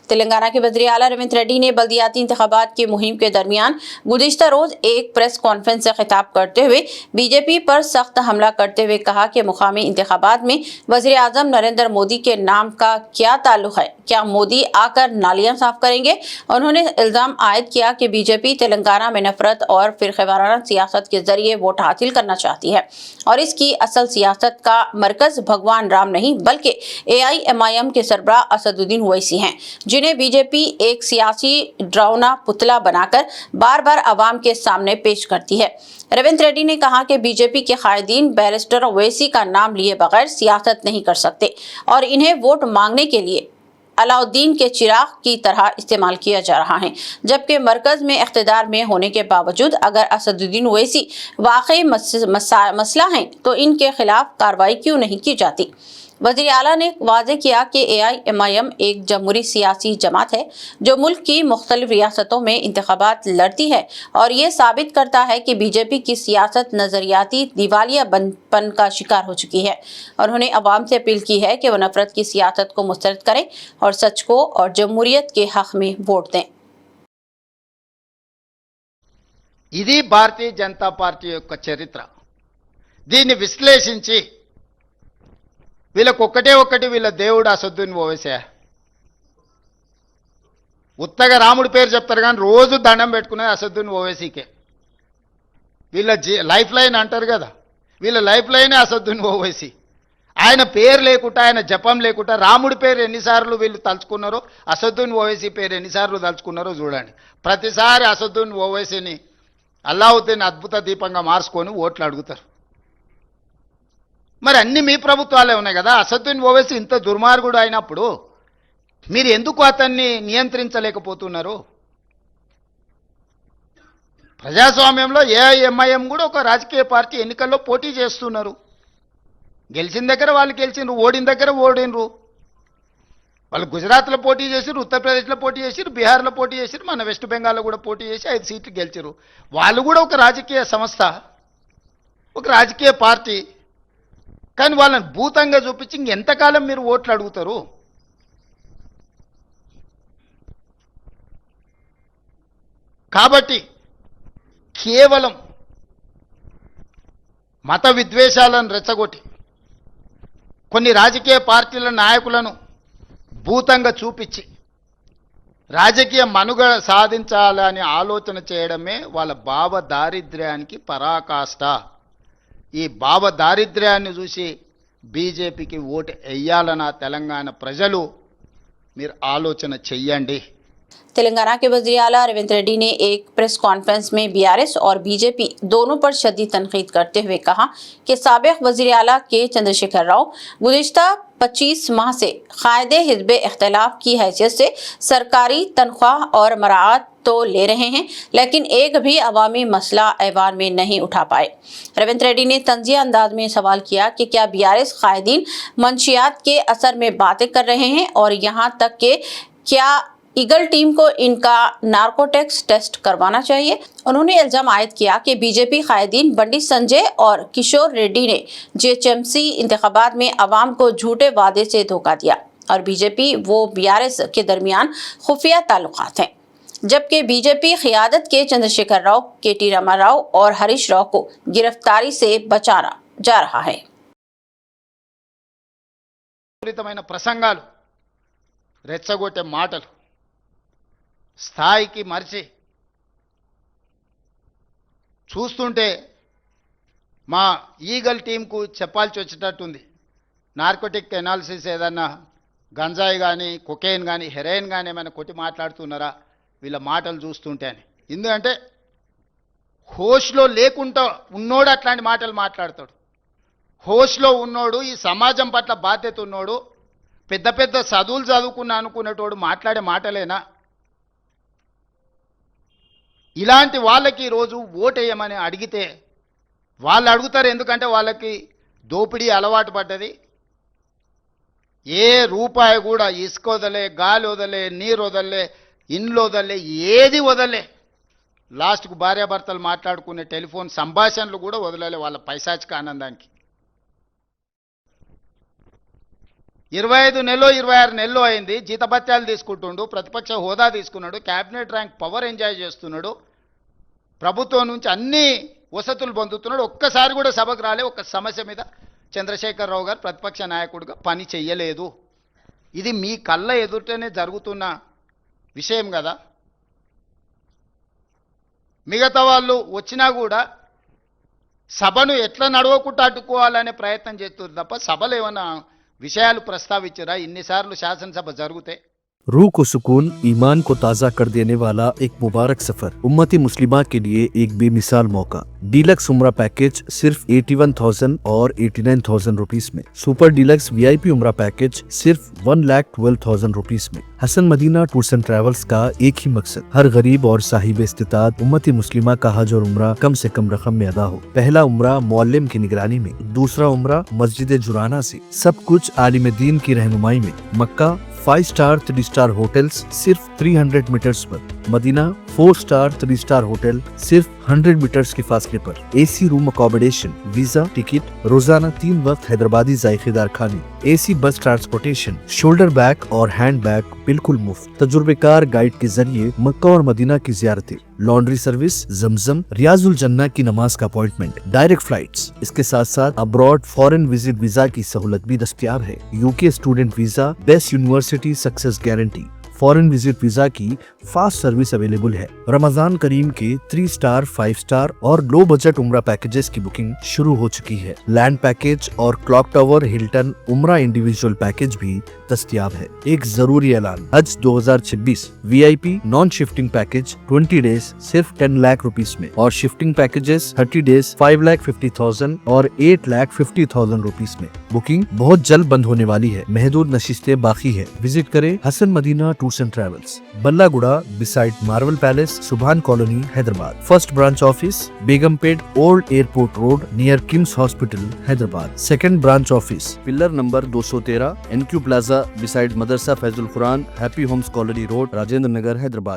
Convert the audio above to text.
तेलंगाना के वज़ीर आला रविंद्र रेड्डी ने बल्दियाती इंतखाबात की मुहिम के दरमियान गुज़िश्ता रोज एक प्रेस कॉन्फ्रेंस से खिताब करते हुए बीजेपी पर सख्त हमला करते हुए कहा कि मुकामी इंतखाबात में वज़ीर आज़म नरेंद्र मोदी के नाम का क्या ताल्लुक है, क्या मोदी आकर नालियां साफ करेंगे। उन्होंने इल्जाम आयद किया कि बीजेपी तेलंगाना में नफरत और फिरक़ेवाराना सियासत के जरिए वोट हासिल करना चाहती है और इसकी असल सियासत का मरकज भगवान राम नहीं बल्कि AIMIM के सरबराह असदुद्दीन ओवैसी हैं, जिन्हें बीजेपी एक सियासी ड्राउना पुतला बनाकर बार बार अवाम के सामने पेश करती है। रविंद्र रेड्डी ने कहा कि बीजेपी के कायदीन बैरिस्टर ओवैसी का नाम लिए बगैर सियासत नहीं कर सकते और इन्हें वोट मांगने के लिए अलाउद्दीन के चिराग की तरह इस्तेमाल किया जा रहा है, जबकि मरकज में इख्तिदार में होने के बावजूद अगर असदुद्दीन ओवैसी वाकई मसला है तो इनके खिलाफ कार्रवाई क्यों नहीं की जाती। वज़ीर आला ने वाज़ेह किया कि AIMIM एक जमहूरी सियासी जमात है जो मुल्क की मुख्तलिफ रियासतों में इंतखाबात लड़ती है और ये साबित करता है कि बीजेपी की सियासत नज़रियाती दिवालियापन का शिकार हो चुकी है। उन्होंने अवाम से अपील की है कि वह नफरत की सियासत को मुस्तरद करें और सच को और जमहूरियत के हक में वोट दें। ఇది భారతీయ జనతా పార్టీ యొక్క చరిత్ర. దీన్ని విశ్లేషించి వీళ్ళకి ఒక్కటి వీళ్ళ దేవుడు అసదుద్దీన్ ఓవైసీ. ఉత్తగా రాముడి పేరు చెప్తారు కానీ రోజు దండం పెట్టుకునేది అసదుద్దీన్ ఓవైసీకే. వీళ్ళ లైఫ్ లైన్ అంటారు కదా, వీళ్ళ లైఫ్ లైనే అసదుద్దీన్ ఓవైసీ. ఆయన పేరు లేకుండా, ఆయన జపం లేకుండా రాముడి పేరు ఎన్నిసార్లు వీళ్ళు తలుచుకున్నారో, అసదుద్దీన్ ఓవైసీ పేరు ఎన్నిసార్లు తలుచుకున్నారో చూడండి. ప్రతిసారి అసదుద్దీన్ ఓవైసీని అల్లావుద్దీన్ అద్భుత దీపంగా మార్చుకొని ఓట్లు అడుగుతారు. మరి అన్ని మీ ప్రభుత్వాలే ఉన్నాయి కదా. అసదుద్దీన్ ఓవైసీ ఇంత దుర్మార్గుడు అయినప్పుడు మీరు ఎందుకు అతన్ని నియంత్రించలేకపోతున్నారు? ప్రజాస్వామ్యంలో AIMIM కూడా ఒక రాజకీయ పార్టీ ఎన్నికల్లో పోటీ చేస్తున్నారు. గెలిచిన దగ్గర వాళ్ళు గెలిచినారు, ఓడిన దగ్గర ఓడినరు. వాళ్ళు గుజరాత్లో పోటీ చేసిరు, ఉత్తరప్రదేశ్లో పోటీ చేసిరు, బీహార్లో పోటీ చేసిరు, మన వెస్ట్ బెంగాల్లో కూడా పోటీ చేసి 5 సీట్లు గెలిచారు. వాళ్ళు కూడా ఒక రాజకీయ సంస్థ, ఒక రాజకీయ పార్టీ. కానీ వాళ్ళని భూతంగా చూపించి ఇంకెంతకాలం మీరు ఓట్లు అడుగుతారు? కాబట్టి కేవలం మత విద్వేషాలను రెచ్చగొట్టి కొన్ని రాజకీయ పార్టీల నాయకులను భూతంగా చూపించి రాజకీయ మనుగడ సాధించాలని ఆలోచన చేయడమే వాళ్ళ భావ దారిద్ర్యానికి పరాకాష్ట. ఈ భావ దారిద్ర్యాన్ని చూసి బీజేపీకి ఓటు వేయాలన్న తెలంగాణ ప్రజలు మీరు ఆలోచన చెయ్యండి. तेलंगाना के वज़ीर आला रविंद्र रेड्डी ने एक प्रेस कॉन्फ्रेंस में BRS और बीजेपी दोनों पर शदीद तनकीद करते हुए कहा कि साबिक़ वज़ीर आला के चंद्रशेखर राव गुज़िश्ता 25 माह से कायदे हिज़्ब इख्तिलाफ की हैसियत से सरकारी तनख्वाह और मराआत तो ले रहे हैं, लेकिन एक भी अवामी मसला ऐवान में नहीं उठा पाए। रविंद्र रेड्डी ने तंज़िया अंदाज में सवाल किया कि क्या BRS कायदीन मंशियात के असर में बातें कर रहे हैं और यहाँ तक कि क्या ईगल टीम को इनका नार्कोटिक्स टेस्ट करवाना चाहिए। उन्होंने इल्जाम आयद किया कि बीजेपी कायदीन बंडी संजय और किशोर रेड्डी ने GHMC इंतखाबात में अवाम को झूठे वादे से धोखा दिया और बीजेपी वो BRS के दरमियान खुफिया ताल्लुकात हैं, जबकि बीजेपी क़ियादत के चंद्रशेखर राव, KT रामाराव और हरीश राव को गिरफ्तारी से बचाना जा रहा है। ప్రసంగాలు, రెచ్చగొట్టే మాటలు స్థాయికి మరిచి చూస్తుంటే మా ఈగల్ టీంకు చెప్పాల్సి వచ్చేటట్టుంది. నార్కోటిక్ ఎనాలిసిస్ ఏదన్నా గంజాయి కానీ, కొకైన్ కానీ, హెరాయిన్ కానీ ఏమైనా కొట్టి మాట్లాడుతున్నారా వీళ్ళ మాటలు చూస్తుంటే అని. ఎందుకంటే హోష్లో లేకుండా ఉన్నోడు అట్లాంటి మాటలు మాట్లాడతాడు. హోష్లో ఉన్నోడు, ఈ సమాజం పట్ల బాధ్యత ఉన్నోడు, పెద్ద పెద్ద చదువులు చదువుకున్నా అనుకునేటోడు మాట్లాడే మాటలేనా? ఇలాంటి వాళ్ళకి ఈరోజు ఓటేయమని అడిగితే వాళ్ళు అడుగుతారు. ఎందుకంటే వాళ్ళకి దోపిడీ అలవాటు పడ్డది. ఏ రూపాయి కూడా ఇసుక వదలే, గాలి వదలే, నీరు వదలే, ఇండ్లు వదలే, ఏది వదలే. లాస్ట్కు భార్యాభర్తలు మాట్లాడుకునే టెలిఫోన్ సంభాషణలు కూడా వదలలే వాళ్ళ పైశాచిక ఆనందానికి. 25 నెలలో 26 నెలలు అయింది, జీతభత్యాలు తీసుకుంటుండు, ప్రతిపక్ష హోదా తీసుకున్నాడు, క్యాబినెట్ ర్యాంక్ పవర్ ఎంజాయ్ చేస్తున్నాడు, ప్రభుత్వం నుంచి అన్ని వసతులు పొందుతున్నాడు. ఒక్కసారి కూడా సభకు రాలే. ఒక్క సమస్య మీద చంద్రశేఖరరావు గారు ప్రతిపక్ష నాయకుడిగా పని చెయ్యలేదు. ఇది మీ కళ్ళ ఎదుటనే జరుగుతున్న విషయం కదా. మిగతా వాళ్ళు వచ్చినా కూడా సభను ఎట్లా నడవకుండా అడ్డుకోవాలనే ప్రయత్నం చేస్తున్నారు తప్ప సభలో ఏమైనా విషయాలు ప్రస్తావించరా? ఇన్నిసార్లు శాసనసభ జరుగుతాయి. रूह को सुकून, ईमान को ताज़ा कर देने वाला एक मुबारक सफर, उम्मती मुस्लिमा के लिए एक बेमिसाल मौका। डीलक्स उम्रा पैकेज सिर्फ 81,000 और 89,000 रुपीस में। सुपर डीलक्स वीआईपी उम्रा पैकेज सिर्फ 1,12,000 रुपीस में। Hasan Madina tours and travels का एक ही मकसद, हर गरीब और साहिब इस्तिताद उम्मती मुस्लिमा का हज और उम्रा कम से कम रकम में अदा हो। पहला उम्रा मुअल्लिम की निगरानी में, दूसरा उम्रा मस्जिद जुराना से, सब कुछ आलिम दीन की रहनुमाई में। मक्का 5 स्टार 3 स्टार होटल्स सिर्फ 300 मीटर्स पर। मदीना 4 स्टार 3 स्टार होटल सिर्फ 100 मीटर्स के फासले पर। AC room accommodation, visa, ticket, रोजाना 3 वक्त हैदराबादी जायकेदार खाने, AC bus transportation, shoulder bag और हैंड बैग बिल्कुल मुफ्त। तजुर्बेकार गाइड के जरिए मक्का और मदीना की जियारतें, लॉन्ड्री सर्विस, जमजम, रियाजुल जन्ना की नमाज का अपॉइंटमेंट, डायरेक्ट फ्लाइट्स। इसके साथ साथ अब्रॉड फॉरेन विजिट वीजा की सहूलत भी दस्तयाब है। UK student visa, best university success guarantee, foreign visit visa की फास्ट सर्विस अवेलेबल है। रमजान करीम के 3 स्टार 5 स्टार और लो बजट उम्रा पैकेजेस की बुकिंग शुरू हो चुकी है। लैंड पैकेज और क्लॉक टावर हिल्टन उम्रा इंडिविजुअल पैकेज भी दस्तयाब है। एक जरूरी ऐलान, हज 2026 VIP non shifting package 20 days सिर्फ 10 लाख रुपीस में और शिफ्टिंग पैकेजेस 30 डेज 5,50,000 और 8,50,000 रुपीस में। बुकिंग बहुत जल्द बंद होने वाली है, महदूद नशिस्तें बाकी है। विजिट करें Hasan Madina tours and travels, Ballaguda beside Marvel Palace, Subhan colony, Hyderabad. First branch office Begumpet old airport road near KIMS hospital, Hyderabad. Second branch office pillar number 213 NQ plaza beside Madrasa Faizul Quran, happy homes colony road, Rajendra Nagar, Hyderabad.